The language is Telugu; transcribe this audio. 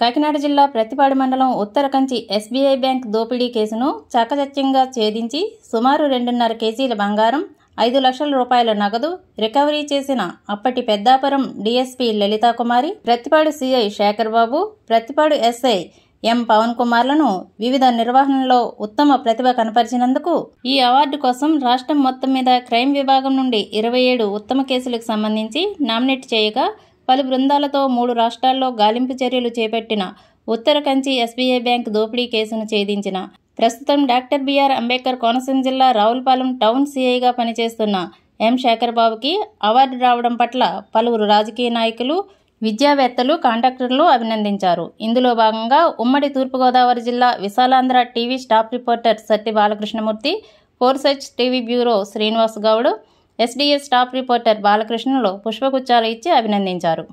కాకినాడ జిల్లా ప్రత్తిపాడు మండలం ఉత్తర కంచి ఎస్బీఐ బ్యాంక్ దోపిడీ కేసును చాకచక్యంగా ఛేదించి సుమారు 2.5 కేజీల బంగారం, 5 లక్షల రూపాయల నగదు రికవరీ చేసిన అప్పటి పెద్దాపురం డీఎస్పీ లలితాకుమారి, ప్రత్తిపాడు సీఐ శేఖర్ బాబు, ప్రత్తిపాడు ఎస్ఐ ఎం పవన్ కుమార్లను వివిధ నిర్వహణలో ఉత్తమ ప్రతిభ కనపరిచినందుకు ఈ అవార్డు కోసం రాష్ట్రం మొత్తం మీద క్రైమ్ విభాగం నుండి 27 ఉత్తమ కేసులకు సంబంధించి నామినేట్ చేయగా పలు బృందాలతో 3 రాష్ట్రాల్లో గాలింపు చర్యలు చేపట్టిన ఉత్తర కంచి ఎస్బీఐ బ్యాంక్ దోపిడీ కేసును ఛేదించిన ప్రస్తుతం డాక్టర్ బిఆర్ అంబేద్కర్ కోనసీమ జిల్లా రావులపాలెం టౌన్ సీఐగా పనిచేస్తున్న ఎం శేఖర్ బాబుకి అవార్డు రావడం పట్ల పలువురు రాజకీయ నాయకులు, విద్యావేత్తలు, కాంట్రాక్టర్లు అభినందించారు. ఇందులో భాగంగా ఉమ్మడి తూర్పుగోదావరి జిల్లా Visalaandhra TV staff reporter Satti Balakrishnamurthy, ఫోర్సెచ్ TV bureau Srinivas Goud, SDS staff reporter బాలకృష్ణలు పుష్పగుచ్చాలు ఇచ్చి అభినందించారు.